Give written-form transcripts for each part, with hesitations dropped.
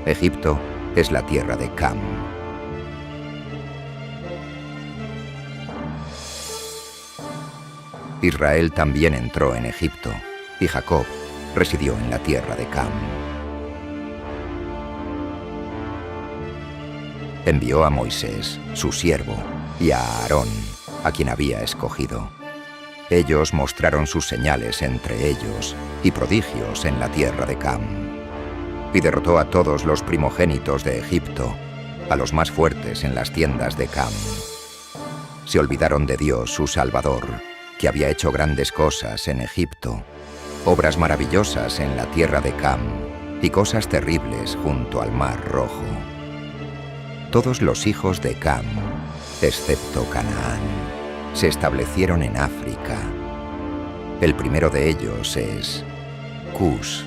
Egipto es la tierra de Cam. Israel también entró en Egipto, y Jacob residió en la tierra de Cam. Envió a Moisés, su siervo, y a Aarón, a quien había escogido. Ellos mostraron sus señales entre ellos y prodigios en la tierra de Cam. Y derrotó a todos los primogénitos de Egipto, a los más fuertes en las tiendas de Cam. Se olvidaron de Dios, su Salvador, que había hecho grandes cosas en Egipto, obras maravillosas en la tierra de Cam y cosas terribles junto al Mar Rojo. Todos los hijos de Cam, excepto Canaán, se establecieron en África. El primero de ellos es Cus.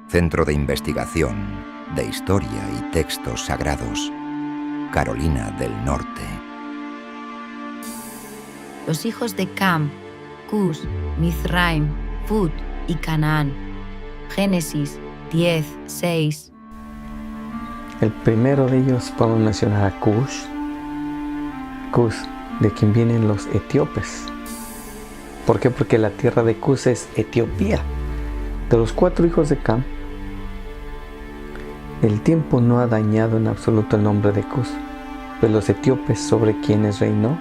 Centro de Investigación de Historia y Textos Sagrados, Carolina del Norte. Los hijos de Cam, Cus, Mizraim, Fut y Canaán. Génesis 10:6. El primero de ellos podemos mencionar a Cus, de quien vienen los etíopes. ¿Por qué? Porque la tierra de Cus es Etiopía. De los 4 hijos de Cam, el tiempo no ha dañado en absoluto el nombre de Cus, pues los etíopes sobre quienes reinó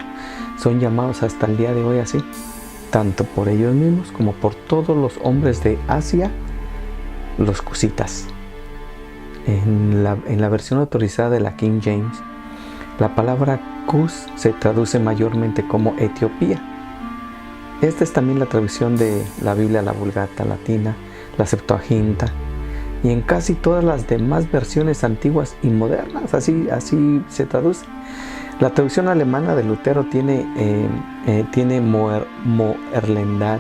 son llamados hasta el día de hoy así, tanto por ellos mismos como por todos los hombres de Asia, los cusitas. En la versión autorizada de la King James, la palabra Cus se traduce mayormente como Etiopía. Esta es también la traducción de la Biblia, la Vulgata latina, la Septuaginta, y en casi todas las demás versiones antiguas y modernas, así se traduce. La traducción alemana de Lutero tiene Moerlendad,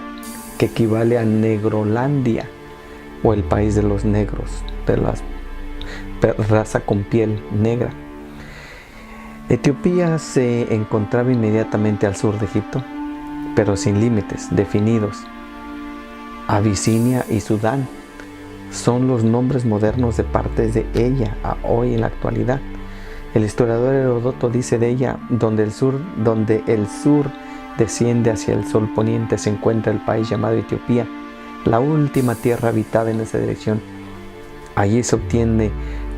que equivale a Negrolandia, o el país de los negros, de la raza con piel negra. Etiopía se encontraba inmediatamente al sur de Egipto, pero sin límites definidos. Abisinia y Sudán son los nombres modernos de partes de ella hoy en la actualidad. El historiador Heródoto dice de ella: donde el sur desciende hacia el sol poniente se encuentra el país llamado Etiopía, la última tierra habitada en esa dirección. Allí se obtiene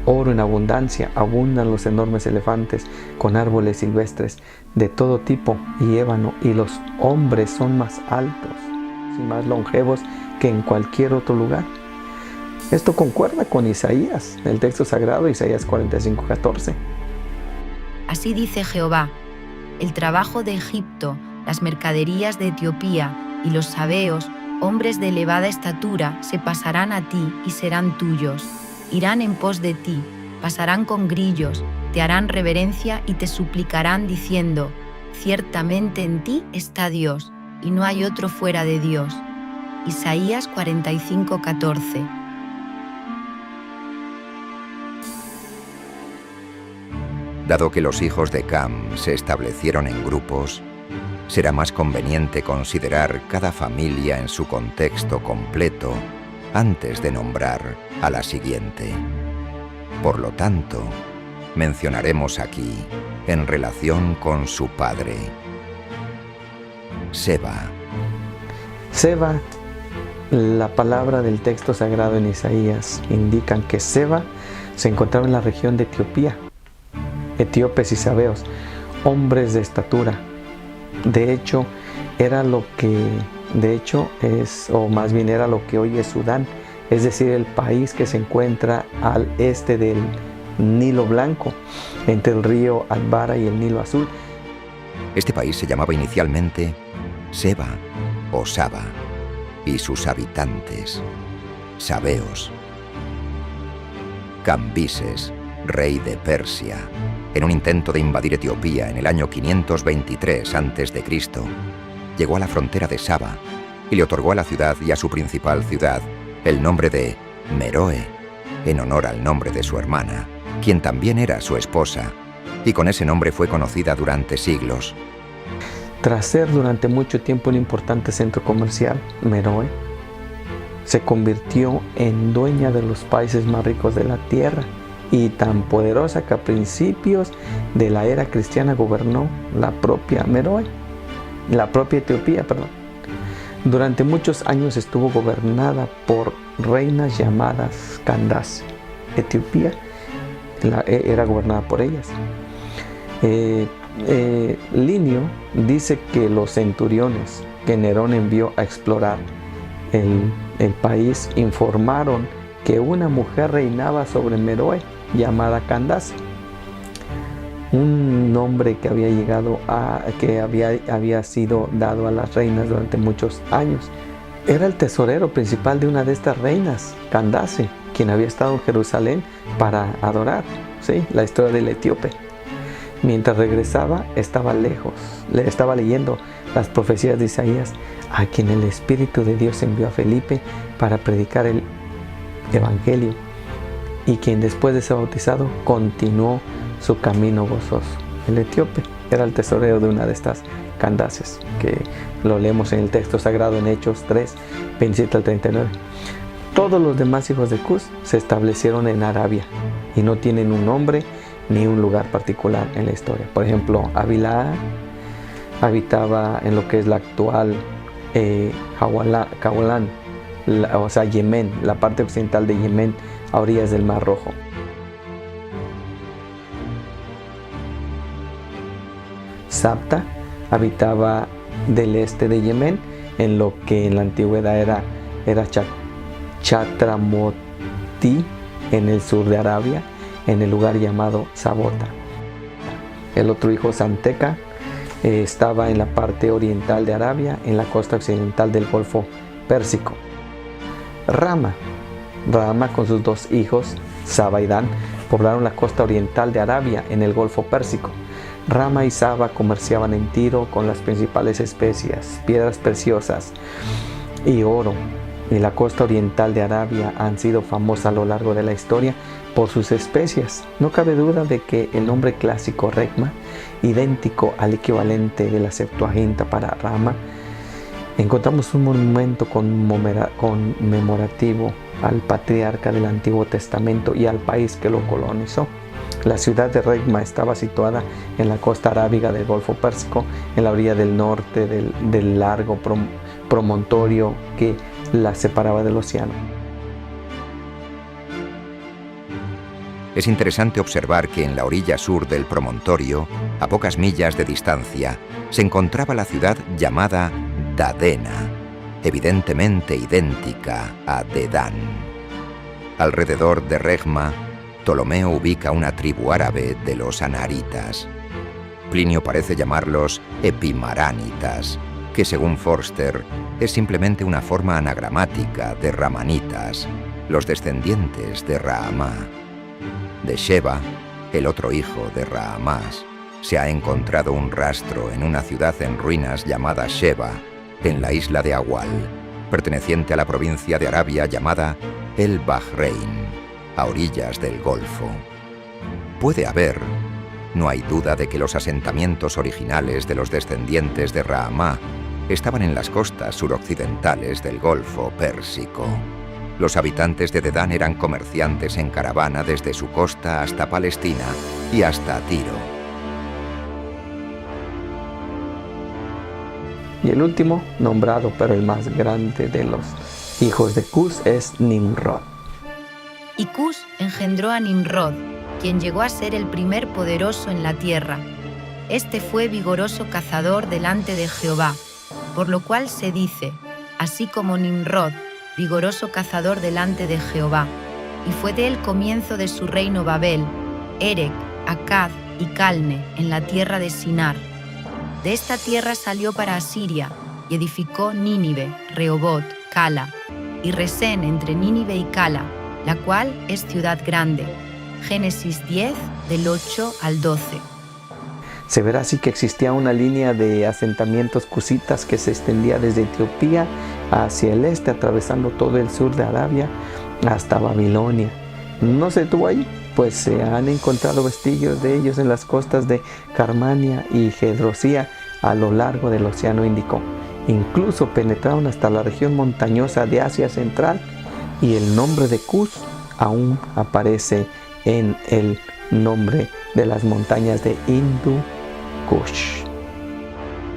oro en abundancia, abundan los enormes elefantes con árboles silvestres de todo tipo y ébano, y los hombres son más altos y más longevos que en cualquier otro lugar. Esto concuerda con Isaías, el texto sagrado, Isaías 45:14. Así dice Jehová: el trabajo de Egipto, las mercaderías de Etiopía y los sabeos, hombres de elevada estatura, se pasarán a ti y serán tuyos. Irán en pos de ti, pasarán con grillos, te harán reverencia y te suplicarán diciendo: ciertamente en ti está Dios, y no hay otro fuera de Dios. Isaías 45:14. Dado que los hijos de Cam se establecieron en grupos, será más conveniente considerar cada familia en su contexto completo antes de nombrar a la siguiente. Por lo tanto, mencionaremos aquí en relación con su padre. Seba. Seba, la palabra del texto sagrado en Isaías indican que Seba se encontraba en la región de Etiopía. Etíopes y sabeos, hombres de estatura. De hecho, era lo que hoy es Sudán, es decir, el país que se encuentra al este del Nilo Blanco, entre el río Atbara y el Nilo Azul. Este país se llamaba inicialmente Seba o Saba, y sus habitantes, sabeos. Cambises, rey de Persia, en un intento de invadir Etiopía en el año 523 a.C., llegó a la frontera de Saba y le otorgó a la ciudad y a su principal ciudad el nombre de Meroe, en honor al nombre de su hermana, quien también era su esposa, y con ese nombre fue conocida durante siglos. Tras ser durante mucho tiempo un importante centro comercial, Meroe se convirtió en dueña de los países más ricos de la tierra y tan poderosa que a principios de la era cristiana gobernó la propia Etiopía. Durante muchos años estuvo gobernada por reinas llamadas Candace. Etiopía era gobernada por ellas. Linio dice que los centuriones que Nerón envió a explorar el país informaron que una mujer reinaba sobre Meroe llamada Candace, un nombre que había sido dado a las reinas durante muchos años. Era el tesorero principal de una de estas reinas, Candace, quien había estado en Jerusalén para adorar, ¿sí?, la historia del etíope. Mientras regresaba, estaba leyendo las profecías de Isaías, a quien el Espíritu de Dios envió a Felipe para predicar el Evangelio, y quien después de ser bautizado continuó su camino gozoso. El etíope era el tesorero de una de estas Candaces, que lo leemos en el texto sagrado en Hechos 3, 27 al 39. Todos los demás hijos de Cus se establecieron en Arabia y no tienen un nombre ni un lugar particular en la historia. Por ejemplo, Abilá habitaba en lo que es la actual Caolán, o sea, Yemen, la parte occidental de Yemen, a orillas del Mar Rojo. Sabta habitaba del este de Yemen, en lo que en la antigüedad era Chatramoti, en el sur de Arabia, en el lugar llamado Sabota. El otro hijo, Santeca, estaba en la parte oriental de Arabia, en la costa occidental del Golfo Pérsico. Rama con sus dos hijos, Saba y Dan, poblaron la costa oriental de Arabia, en el Golfo Pérsico. Rama y Saba comerciaban en Tiro con las principales especias, piedras preciosas y oro. Y la costa oriental de Arabia han sido famosas a lo largo de la historia por sus especias. No cabe duda de que el nombre clásico Regma, idéntico al equivalente de la Septuaginta para Rama, encontramos un monumento conmemorativo al patriarca del Antiguo Testamento y al país que lo colonizó. La ciudad de Regma estaba situada en la costa arábiga del Golfo Pérsico, en la orilla del norte del largo promontorio que la separaba del océano. Es interesante observar que en la orilla sur del promontorio, a pocas millas de distancia, se encontraba la ciudad llamada Dadena, evidentemente idéntica a Dedán. Alrededor de Regma, Ptolomeo ubica una tribu árabe de los anaritas. Plinio parece llamarlos epimaránitas, que según Forster es simplemente una forma anagramática de ramanitas, los descendientes de Raamá. De Sheba, el otro hijo de Raamás, se ha encontrado un rastro en una ciudad en ruinas llamada Sheba, en la isla de Awal, perteneciente a la provincia de Arabia llamada El Bahrein, a orillas del Golfo. Puede haber, no hay duda de que los asentamientos originales de los descendientes de Raamá estaban en las costas suroccidentales del Golfo Pérsico. Los habitantes de Dedán eran comerciantes en caravana desde su costa hasta Palestina y hasta Tiro. Y el último, nombrado pero el más grande de los hijos de Cus, es Nimrod. Y Cus engendró a Nimrod, quien llegó a ser el primer poderoso en la tierra. Este fue vigoroso cazador delante de Jehová, por lo cual se dice, así como Nimrod, vigoroso cazador delante de Jehová, y fue de él comienzo de su reino Babel, Erec, Accad y Calne, en la tierra de Sinar. De esta tierra salió para Asiria, y edificó Nínive, Rehoboth, Cala, y Resén entre Nínive y Cala, la cual es ciudad grande. Génesis 10, del 8 al 12. Se verá así que existía una línea de asentamientos cusitas que se extendía desde Etiopía hacia el este, atravesando todo el sur de Arabia hasta Babilonia. No se detuvo ahí, pues se han encontrado vestigios de ellos en las costas de Carmania y Gedrosía, a lo largo del Océano Índico. Incluso penetraron hasta la región montañosa de Asia Central y el nombre de Cus aún aparece en el nombre de las montañas de Hindu Kush.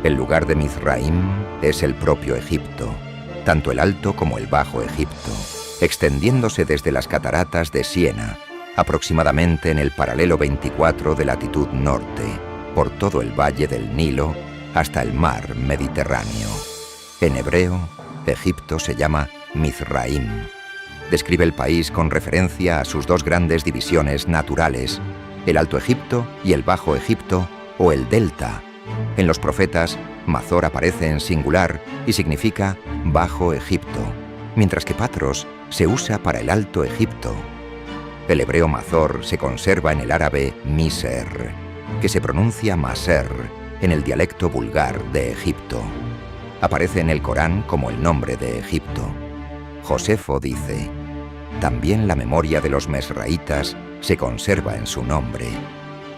El lugar de Mizraim es el propio Egipto, tanto el Alto como el Bajo Egipto, extendiéndose desde las cataratas de Siena, aproximadamente en el paralelo 24 de latitud norte, por todo el valle del Nilo hasta el mar Mediterráneo. En hebreo, Egipto se llama Mizraim. Describe el país con referencia a sus dos grandes divisiones naturales, el Alto Egipto y el Bajo Egipto, o el Delta. En los profetas, Mazor aparece en singular y significa Bajo Egipto, mientras que Patros se usa para el Alto Egipto. El hebreo Mazor se conserva en el árabe Miser, que se pronuncia Maser en el dialecto vulgar de Egipto. Aparece en el Corán como el nombre de Egipto. Josefo dice: también la memoria de los mesraitas se conserva en su nombre,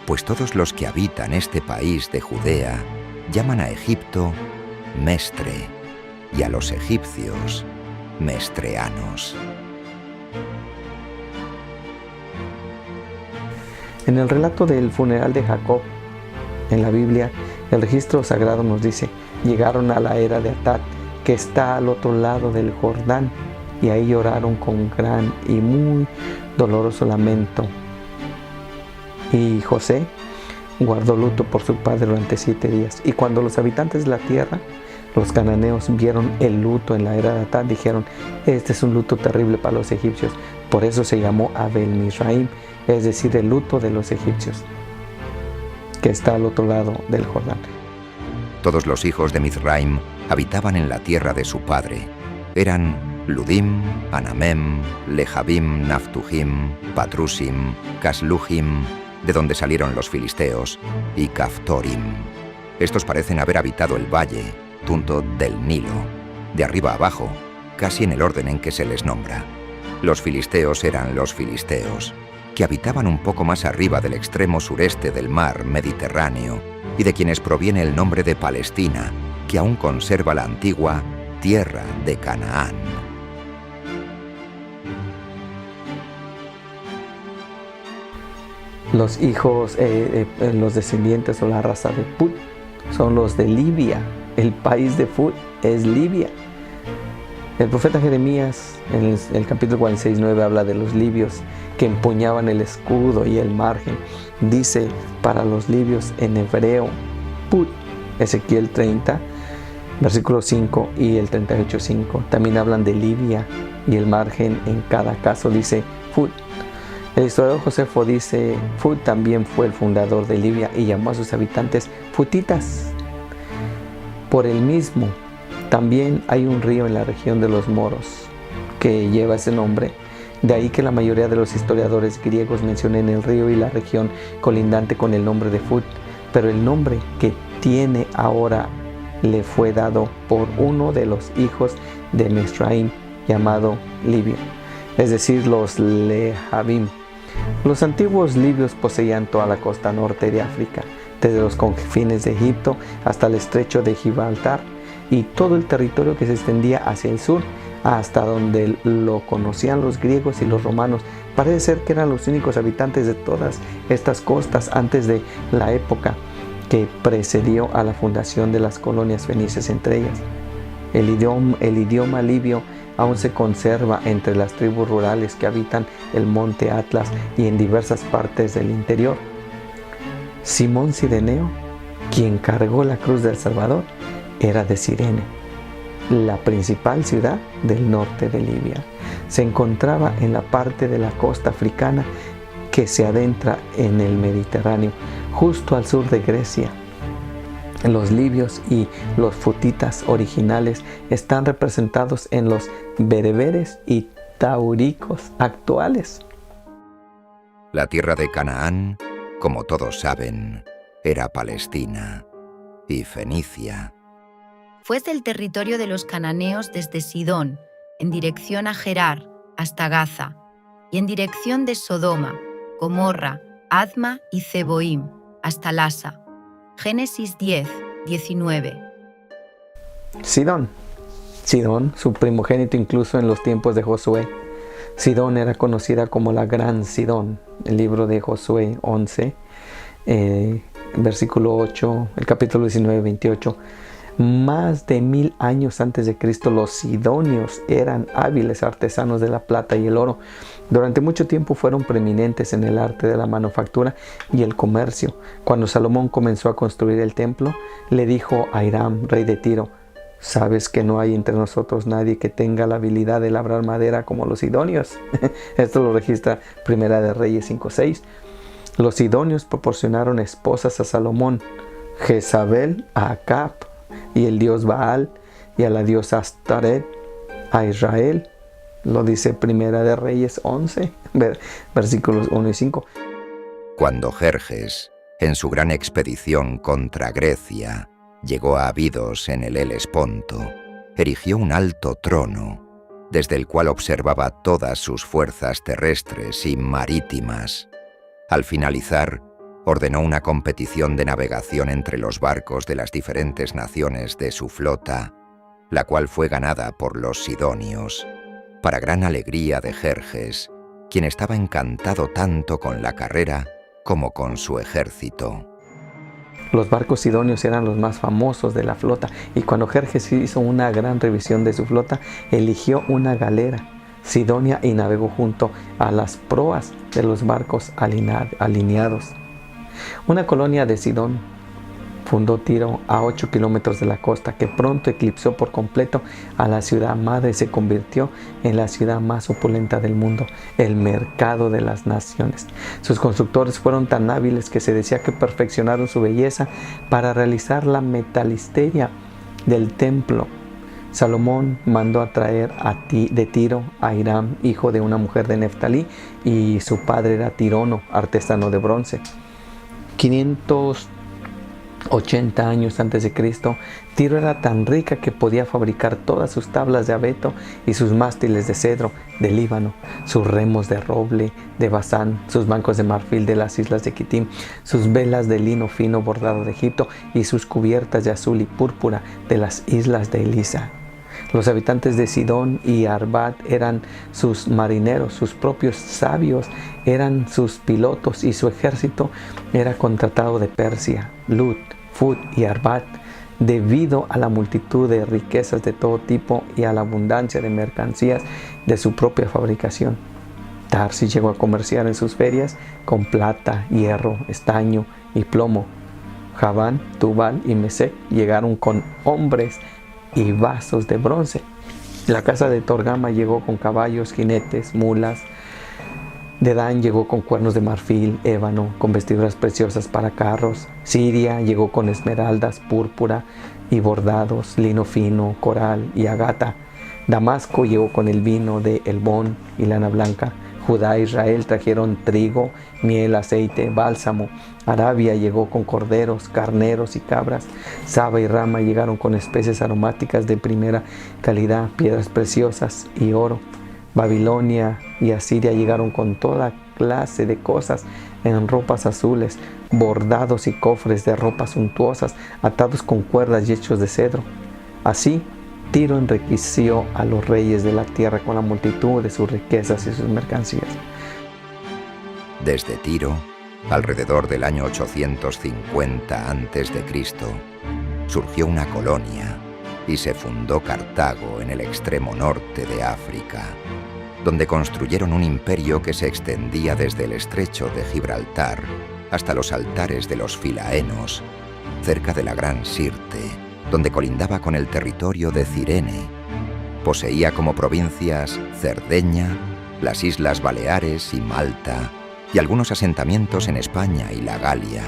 pues todos los que habitan este país de Judea llaman a Egipto Mestre y a los egipcios mestreanos. En el relato del funeral de Jacob, en la Biblia, el registro sagrado nos dice: llegaron a la era de Atad, que está al otro lado del Jordán, y ahí lloraron con gran y muy doloroso lamento. Y José guardó luto por su padre durante 7 días. Y cuando los habitantes de la tierra, los cananeos, vieron el luto en la era de Atad, dijeron: este es un luto terrible para los egipcios. Por eso se llamó Abel Mizraim, es decir, el luto de los egipcios, que está al otro lado del Jordán. Todos los hijos de Mizraim habitaban en la tierra de su padre. Eran Ludim, Anamem, Lehabim, Naftujim, Patrusim, Casluhim, de donde salieron los filisteos, y Caftorim. Estos parecen haber habitado el valle, junto del Nilo, de arriba a abajo, casi en el orden en que se les nombra. Los filisteos eran los filisteos, que habitaban un poco más arriba del extremo sureste del mar Mediterráneo, y de quienes proviene el nombre de Palestina, que aún conserva la antigua tierra de Canaán. Los hijos, los descendientes o la raza de Put son los de Libia. El país de Put es Libia. El profeta Jeremías, en el capítulo 46:9, habla de los libios que empuñaban el escudo y el margen. Dice para los libios en hebreo, Put. Ezequiel 30, versículo 5 y el 38:5. También hablan de Libia y el margen en cada caso dice Put. El historiador Josefo dice: Fut también fue el fundador de Libia y llamó a sus habitantes futitas. Por el mismo, también hay un río en la región de los Moros que lleva ese nombre. De ahí que la mayoría de los historiadores griegos mencionen el río y la región colindante con el nombre de Fut, pero el nombre que tiene ahora le fue dado por uno de los hijos de Mizraim llamado Libio, es decir, los Lehabim. Los antiguos libios poseían toda la costa norte de África, desde los confines de Egipto hasta el estrecho de Gibraltar y todo el territorio que se extendía hacia el sur, hasta donde lo conocían los griegos y los romanos. Parece ser que eran los únicos habitantes de todas estas costas antes de la época que precedió a la fundación de las colonias fenicias entre ellas. El idioma libio aún se conserva entre las tribus rurales que habitan el monte Atlas y en diversas partes del interior. Simón Cireneo, quien cargó la cruz del Salvador, era de Cirene, la principal ciudad del norte de Libia. Se encontraba en la parte de la costa africana que se adentra en el Mediterráneo, justo al sur de Grecia. Los libios y los futitas originales están representados en los bereberes y tauricos actuales. La tierra de Canaán, como todos saben, era Palestina y Fenicia. Fue el territorio de los cananeos desde Sidón, en dirección a Gerar, hasta Gaza, y en dirección de Sodoma, Gomorra, Adma y Zeboim, hasta Lasa. Génesis 10, 19. Sidón, su primogénito incluso en los tiempos de Josué. Sidón era conocida como la Gran Sidón. El libro de Josué 11, versículo 8, el capítulo 19, 28. Más de 1000 años antes de Cristo, los sidonios eran hábiles artesanos de la plata y el oro. Durante mucho tiempo fueron preeminentes en el arte de la manufactura y el comercio. Cuando Salomón comenzó a construir el templo, le dijo a Hiram, rey de Tiro: ¿sabes que no hay entre nosotros nadie que tenga la habilidad de labrar madera como los sidonios? Esto lo registra Primera de Reyes 5:6. Los sidonios proporcionaron esposas a Salomón, Jezabel a Acab, y el dios Baal, y a la diosa Astaret a Israel. Lo dice Primera de Reyes 11, versículos 1 y 5. Cuando Jerjes, en su gran expedición contra Grecia, llegó a Abidos en el Helesponto, erigió un alto trono, desde el cual observaba todas sus fuerzas terrestres y marítimas. Al finalizar, ordenó una competición de navegación entre los barcos de las diferentes naciones de su flota, la cual fue ganada por los sidonios, para gran alegría de Jerjes, quien estaba encantado tanto con la carrera como con su ejército. Los barcos sidonios eran los más famosos de la flota, y cuando Jerjes hizo una gran revisión de su flota, eligió una galera sidonia y navegó junto a las proas de los barcos alineados. Una colonia de Sidón fundó Tiro a 8 kilómetros de la costa, que pronto eclipsó por completo a la ciudad madre y se convirtió en la ciudad más opulenta del mundo, el mercado de las naciones. Sus constructores fueron tan hábiles que se decía que perfeccionaron su belleza para realizar la metalisteria del templo. Salomón mandó a traer de Tiro a Hiram, hijo de una mujer de Neftalí, y su padre era Tirono, artesano de bronce. 580 años antes de Cristo, Tiro era tan rica que podía fabricar todas sus tablas de abeto y sus mástiles de cedro de Líbano, sus remos de roble de Basán, sus bancos de marfil de las islas de Quitim, sus velas de lino fino bordado de Egipto y sus cubiertas de azul y púrpura de las islas de Elisa. Los habitantes de Sidón y Arbat eran sus marineros, sus propios sabios eran sus pilotos, y su ejército era contratado de Persia, Lut, Fut y Arbat, debido a la multitud de riquezas de todo tipo y a la abundancia de mercancías de su propia fabricación. Tarsis llegó a comerciar en sus ferias con plata, hierro, estaño y plomo. Javán, Tubal y Mesec llegaron con hombres y vasos de bronce. La casa de Torgama llegó con caballos, jinetes, mulas. Dedán llegó con cuernos de marfil, ébano, con vestiduras preciosas para carros. Siria llegó con esmeraldas, púrpura y bordados, lino fino, coral y agata. Damasco llegó con el vino de Elbón y lana blanca. Judá e Israel trajeron trigo, miel, aceite, bálsamo. Arabia llegó con corderos, carneros y cabras. Saba y Rama llegaron con especies aromáticas de primera calidad, piedras preciosas y oro. Babilonia y Asiria llegaron con toda clase de cosas en ropas azules, bordados y cofres de ropas suntuosas, atados con cuerdas y hechos de cedro. Así, Tiro enriqueció a los reyes de la tierra con la multitud de sus riquezas y sus mercancías. Desde Tiro, alrededor del año 850 a.C., surgió una colonia y se fundó Cartago en el extremo norte de África, donde construyeron un imperio que se extendía desde el estrecho de Gibraltar hasta los altares de los Filaenos, cerca de la Gran Sirte, donde colindaba con el territorio de Cirene. Poseía como provincias Cerdeña, las Islas Baleares y Malta, y algunos asentamientos en España y la Galia.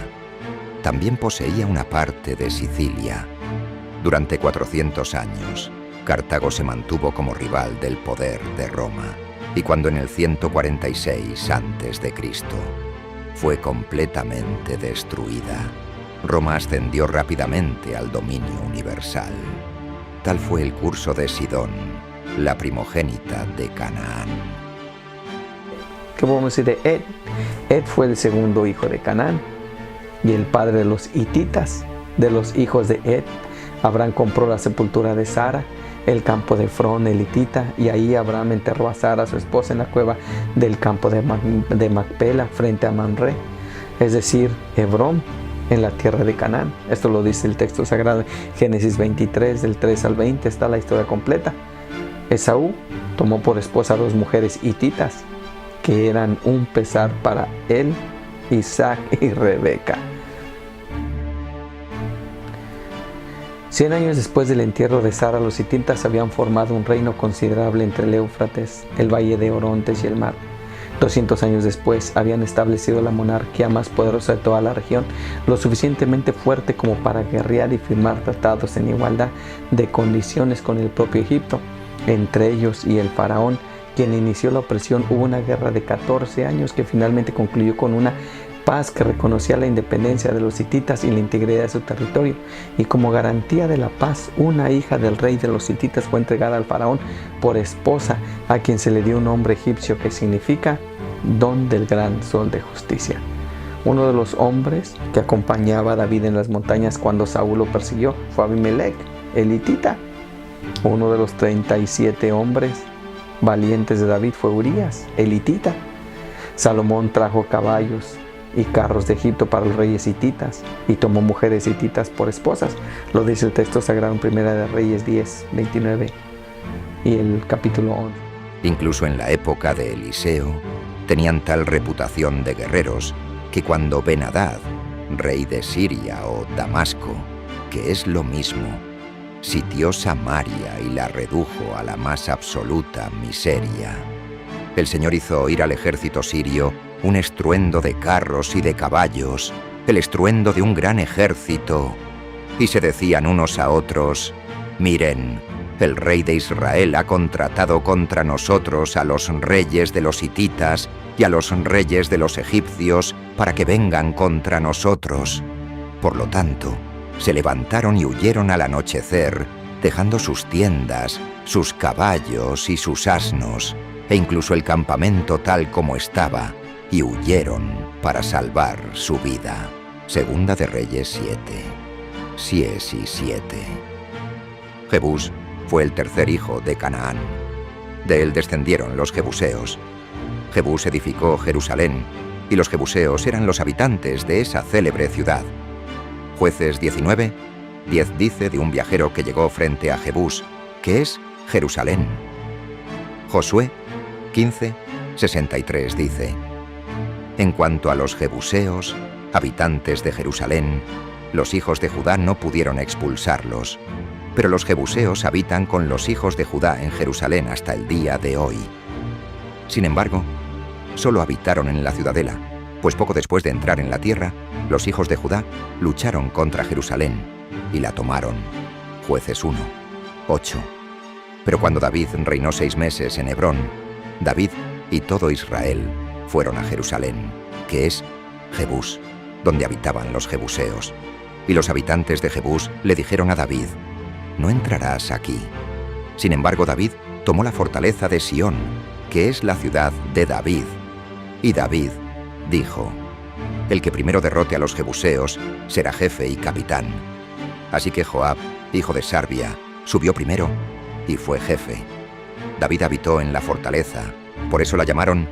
También poseía una parte de Sicilia. Durante 400 años, Cartago se mantuvo como rival del poder de Roma, y cuando en el 146 a.C. fue completamente destruida, Roma ascendió rápidamente al dominio universal. Tal fue el curso de Sidón, la primogénita de Canaán. ¿Qué podemos decir de Ed? Ed fue el segundo hijo de Canaán y el padre de los hititas. de los hijos de Ed. Abraham compró la sepultura de Sara, el campo de Efrón elitita, y ahí Abraham enterró a Sara, su esposa, en la cueva del campo de Macpela, frente a Mamre, es decir, Hebrón, en la tierra de Canaán. Esto lo dice el texto sagrado, Génesis 23, del 3 al 20, está la historia completa. Esaú tomó por esposa a 2 mujeres hititas, que eran un pesar para él, Isaac y Rebeca. 100 años después del entierro de Sara, los hititas habían formado un reino considerable entre el Éufrates, el valle de Orontes y el mar. 200 años después habían establecido la monarquía más poderosa de toda la región, lo suficientemente fuerte como para guerrear y firmar tratados en igualdad de condiciones con el propio Egipto. Entre ellos y el faraón, quien inició la opresión, hubo una guerra de 14 años que finalmente concluyó con una paz que reconocía la independencia de los hititas y la integridad de su territorio. Y como garantía de la paz, una hija del rey de los hititas fue entregada al faraón por esposa, a quien se le dio un nombre egipcio que significa don del gran sol de justicia. Uno de los hombres que acompañaba a David en las montañas cuando Saúl lo persiguió fue Abimelech, el hitita. Uno de los 37 hombres valientes de David fue Urías, el hitita. Salomón trajo caballos y carros de Egipto para los reyes hititas y tomó mujeres hititas por esposas. Lo dice el texto sagrado en Primera de Reyes 10, 29 y el capítulo 11. Incluso en la época de Eliseo, tenían tal reputación de guerreros que cuando Ben-Hadad, rey de Siria o Damasco, que es lo mismo, sitió Samaria y la redujo a la más absoluta miseria, el Señor hizo oír al ejército sirio un estruendo de carros y de caballos, el estruendo de un gran ejército, y se decían unos a otros: miren, el rey de Israel ha contratado contra nosotros a los reyes de los hititas y a los reyes de los egipcios para que vengan contra nosotros. Por lo tanto, se levantaron y huyeron al anochecer, dejando sus tiendas, sus caballos y sus asnos, e incluso el campamento tal como estaba, y huyeron para salvar su vida. Segunda de Reyes 7, 6 y 7. Jebús fue el tercer hijo de Canaán. De él descendieron los jebuseos. Jebús edificó Jerusalén, y los jebuseos eran los habitantes de esa célebre ciudad. Jueces 19, 10 dice de un viajero que llegó frente a Jebús, que es Jerusalén. Josué 15, 63 dice: en cuanto a los jebuseos, habitantes de Jerusalén, los hijos de Judá no pudieron expulsarlos, pero los jebuseos habitan con los hijos de Judá en Jerusalén hasta el día de hoy. Sin embargo, solo habitaron en la ciudadela, pues poco después de entrar en la tierra, los hijos de Judá lucharon contra Jerusalén y la tomaron. Jueces 1, 8. Pero cuando David reinó 6 meses en Hebrón, David y todo Israel fueron a Jerusalén, que es Jebús, donde habitaban los jebuseos. Y los habitantes de Jebús le dijeron a David: no entrarás aquí. Sin embargo, David tomó la fortaleza de Sión, que es la ciudad de David. Y David dijo: el que primero derrote a los jebuseos será jefe y capitán. Así que Joab, hijo de Sarbia, subió primero y fue jefe. David habitó en la fortaleza, por eso la llamaron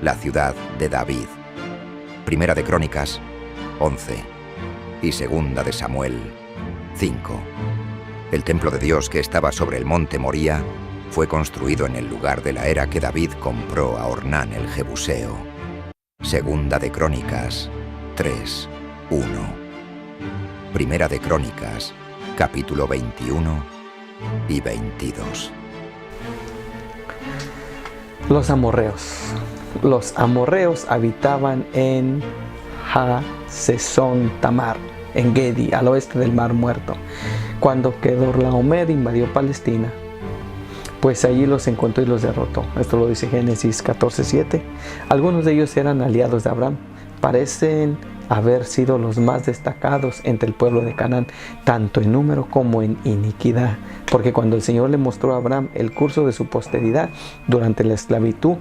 la ciudad de David. Primera de Crónicas 11 y Segunda de Samuel 5. El templo de Dios que estaba sobre el monte Moría fue construido en el lugar de la era que David compró a Ornán el Jebuseo. Segunda de Crónicas 3, 1. Primera de Crónicas, capítulo 21 y 22. Los amorreos. Los amorreos habitaban en Hasesón Tamar, en Gedi, al oeste del Mar Muerto, cuando Kedorlaomer invadió Palestina. Pues allí los encontró y los derrotó. Esto lo dice Génesis 14:7. Algunos de ellos eran aliados de Abraham. Parecen haber sido los más destacados entre el pueblo de Canaán, tanto en número como en iniquidad, porque cuando el Señor le mostró a Abraham el curso de su posteridad durante la esclavitud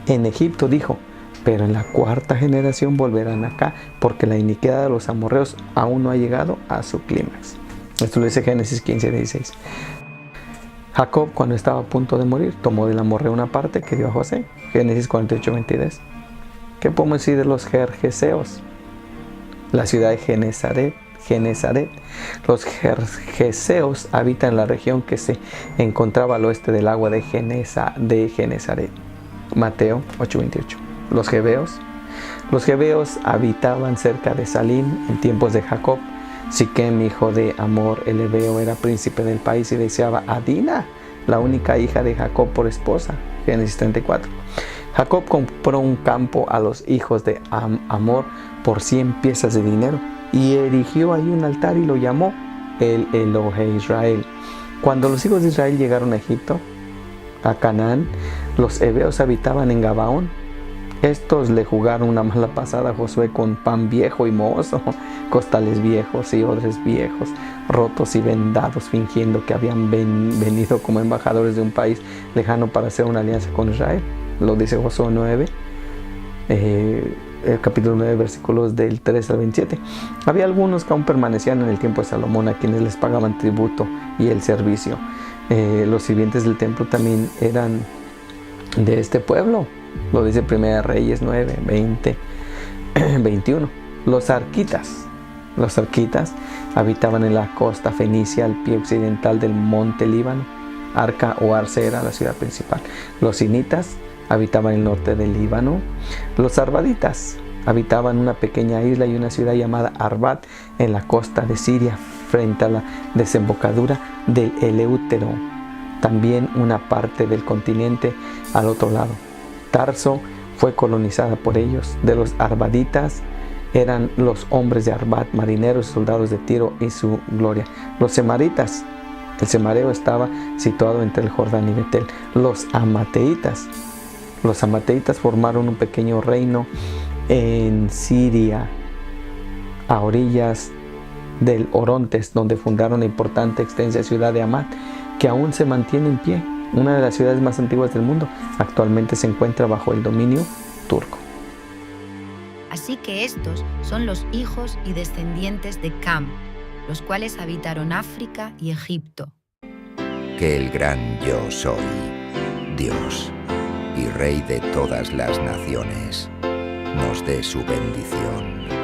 en Egipto, dijo: pero en la cuarta generación volverán acá, porque la iniquidad de los amorreos aún no ha llegado a su clímax. Esto lo dice Génesis 15:16. Jacob, cuando estaba a punto de morir, tomó del amorreo una parte que dio a José. Génesis 48:22. ¿Qué podemos decir de los gergeseos? La ciudad de Genesaret. Los gergeseos habitan en la región que se encontraba al oeste del agua de Genesaret. Mateo 8:28. Los gebeos habitaban cerca de Salim en tiempos de Jacob. Siquem, hijo de Amor el hebeo, era príncipe del país y deseaba a Dina, la única hija de Jacob, por esposa. Génesis 34. Jacob compró un campo a los hijos de Amor por 100 piezas de dinero y erigió ahí un altar y lo llamó el Elohe Israel. Cuando los hijos de Israel llegaron a Egipto, a Canaán, los heveos habitaban en Gabaón. Estos le jugaron una mala pasada a Josué con pan viejo y mohoso, costales viejos y odres viejos, rotos y vendados, fingiendo que habían venido como embajadores de un país lejano para hacer una alianza con Israel. Lo dice Josué 9, el capítulo 9, versículos del 3 al 27. Había algunos que aún permanecían en el tiempo de Salomón, a quienes les pagaban tributo y el servicio. Los sirvientes del templo también eran de este pueblo. Lo dice 1 Reyes 9, 20, 21. Los arquitas habitaban en la costa fenicia, al pie occidental del monte Líbano. Arca o Arce era la ciudad principal. Los sinitas habitaban en el norte del Líbano. Los arbaditas habitaban una pequeña isla y una ciudad llamada Arbat en la costa de Siria, frente a la desembocadura del Eleútero. También una parte del continente al otro lado. Tarso fue colonizada por ellos. De los arbaditas eran los hombres de Arbat, marineros y soldados de Tiro y su gloria. Los semaritas, el semareo estaba situado entre el Jordán y Betel. Los amateitas formaron un pequeño reino en Siria, a orillas del Orontes, donde fundaron la importante extensa ciudad de Hamat, que aún se mantiene en pie. Una de las ciudades más antiguas del mundo. Actualmente se encuentra bajo el dominio turco. Así que estos son los hijos y descendientes de Cam, los cuales habitaron África y Egipto. Que el gran yo soy, Dios y Rey de todas las naciones, nos dé su bendición.